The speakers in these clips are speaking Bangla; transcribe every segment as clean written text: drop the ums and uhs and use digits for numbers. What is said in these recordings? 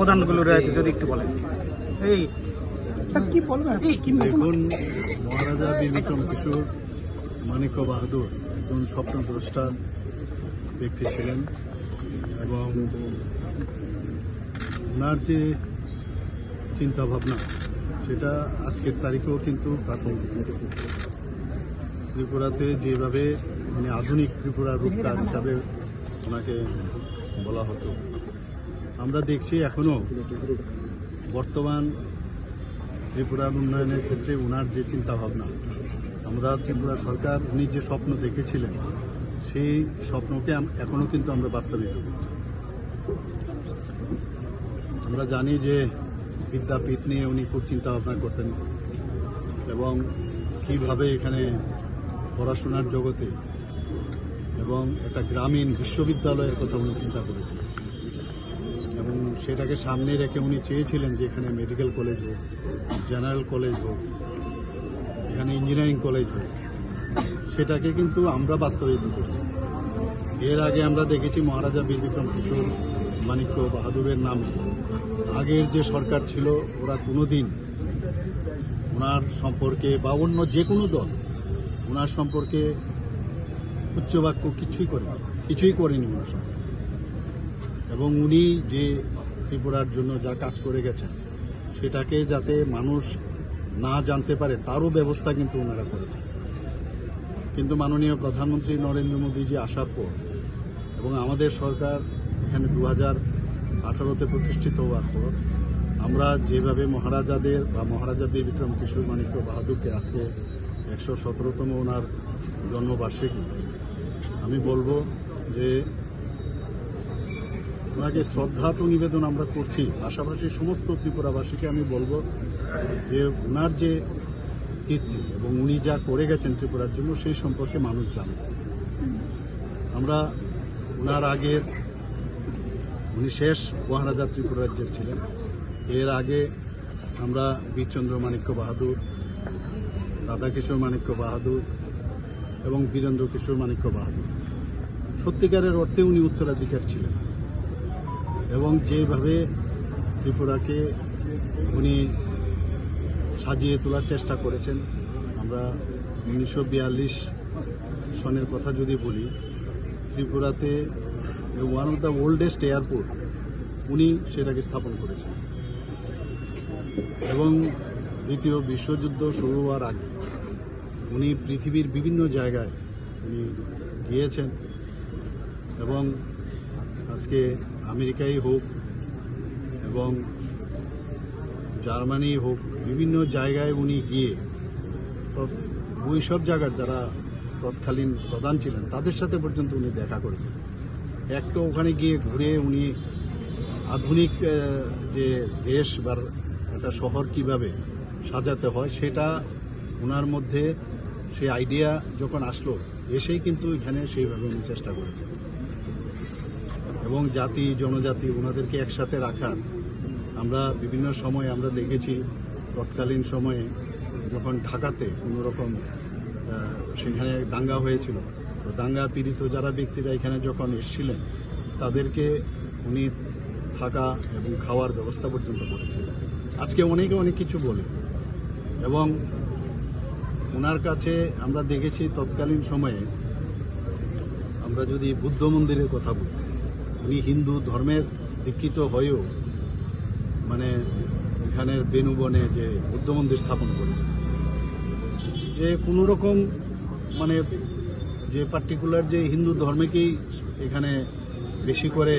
প্রধানগুলো রয়েছে যদি একটু বলেন। এই স্যার কি বলবেন? দেখুন, মহারাজা বীর বিক্রম কিশোর মানিক্য বাহাদুর একজন স্বপ্নদ্রষ্টা ব্যক্তি ছিলেন এবং ওনার যে চিন্তা ভাবনা সেটা আজকের তারিখেও কিন্তু প্রাসঙ্গিক। ত্রিপুরাতে যেভাবে মানে আধুনিক ত্রিপুরা রূপকার হিসাবে ওনাকে বলা হতো, আমরা দেখছি এখনো বর্তমান ত্রিপুরার উন্নয়নের ক্ষেত্রে ওনার যে চিন্তা ভাবনা, আমরা ত্রিপুরা সরকার উনি যে স্বপ্ন দেখেছিলেন সেই স্বপ্নকে এখনো কিন্তু আমরা বাস্তবায়িত করছি। আমরা জানি যে বিদ্যাপীঠ নিয়ে উনি খুব চিন্তা ভাবনা করতেন এবং কিভাবে এখানে পড়াশোনার জগতে এবং একটা গ্রামীণ বিশ্ববিদ্যালয়ের কথা উনি চিন্তা করেছিলেন এবং সেটাকে সামনে রেখে উনি চেয়েছিলেন যে এখানে মেডিকেল কলেজ হোক, জেনারেল কলেজ হোক, এখানে ইঞ্জিনিয়ারিং কলেজ হোক। সেটাকে কিন্তু আমরা বাস্তবায়িত করছি। এর আগে আমরা দেখেছি মহারাজা বীর বিক্রম কিশোর মানিক্য বাহাদুরের নামে আগের যে সরকার ছিল ওরা কোনোদিন ওনার সম্পর্কে বা অন্য যে কোনো দল ওনার সম্পর্কে উচ্চবাক্য কিছুই করেনি ওনার সম্পর্কে। এবং উনি যে ত্রিপুরার জন্য যা কাজ করে গেছেন সেটাকে যাতে মানুষ না জানতে পারে তারও ব্যবস্থা কিন্তু ওনারা করেছেন। কিন্তু মাননীয় প্রধানমন্ত্রী নরেন্দ্র মোদীজি আসার পর এবং আমাদের সরকার এখানে 2018-তে প্রতিষ্ঠিত হওয়ার পর আমরা যেভাবে মহারাজাদের বা মহারাজা বীর বিক্রম কিশোর মানিক্য বাহাদুরকে আজকে 117তম ওনার জন্মবার্ষিকী, আমি বলবো যে ওনাকে শ্রদ্ধা তো নিবেদন আমরা করছি, পাশাপাশি সমস্ত ত্রিপুরাবাসীকে আমি বলবো যে ওনার যে কীর্তি এবং উনি যা করে গেছেন ত্রিপুরার জন্য সেই সম্পর্কে মানুষ জানে। আমরা ওনার আগে উনি শেষ মহারাজা ত্রিপুরা রাজ্যের ছিলেন। এর আগে আমরা বীরচন্দ্র মানিক্য বাহাদুর, রাধাকিশোর মানিক্য বাহাদুর এবং বীরেন্দ্র কিশোর মানিক্য বাহাদুর, সত্যিকারের অর্থে উনি উত্তরাধিকার ছিলেন এবং যেভাবে ত্রিপুরাকে উনি সাজিয়ে তোলার চেষ্টা করেছেন। আমরা 1942 সনের কথা যদি বলি, ত্রিপুরাতে one of the oldest airport উনি সেটাকে স্থাপন করেছেন এবং দ্বিতীয় বিশ্বযুদ্ধ শুরু হওয়ার আগে উনি পৃথিবীর বিভিন্ন জায়গায় উনি গিয়েছেন এবং আজকে আমেরিকাই হোক এবং জার্মানি হোক, বিভিন্ন জায়গায় উনি গিয়ে ওই সব জায়গার যারা তৎকালীন প্রধান ছিলেন তাদের সাথে পর্যন্ত উনি দেখা করেছেন। এক তো ওখানে গিয়ে ঘুরে উনি আধুনিক যে দেশ বা একটা শহর কিভাবে সাজাতে হয় সেটা ওনার মধ্যে সেই আইডিয়া যখন আসলো এসেই কিন্তু এখানে সেইভাবে উনি চেষ্টা করেছেন এবং জাতি জনজাতি ওনাদেরকে একসাথে রাখার আমরা বিভিন্ন সময় আমরা দেখেছি। তৎকালীন সময়ে যখন ঢাকাতে কোনোরকম সেখানে দাঙ্গা হয়েছিল, তো দাঙ্গা পীড়িত যারা ব্যক্তিরা এখানে যখন এসেছিলেন তাদেরকে উনি থাকা এবং খাওয়ার ব্যবস্থা পর্যন্ত করেছিলেন। আজকে অনেকে অনেক কিছু বলে এবং ওনার কাছে আমরা দেখেছি তৎকালীন সময়ে আমরা যদি বুদ্ধ মন্দিরের কথা বলি, উনি হিন্দু ধর্মের দীক্ষিত হয়েও মানে এখানের বেনুবনে যে বুদ্ধ মন্দির স্থাপন করেছেন, যে কোনো রকম মানে যে পার্টিকুলার যে হিন্দু ধর্মকেই এখানে বেশি করে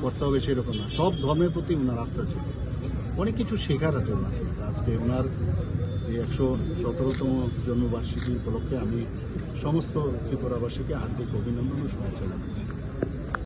করতে হবে সেরকম না, সব ধর্মের প্রতি ওনার আস্থা ছিল। অনেক কিছু শেখার আছে ওনার। আজকে ওনার এই 117তম জন্মবার্ষিকী উপলক্ষে আমি সমস্ত ত্রিপুরাবাসীকে হার্দিক অভিনন্দন ও শুভেচ্ছা জানাচ্ছি।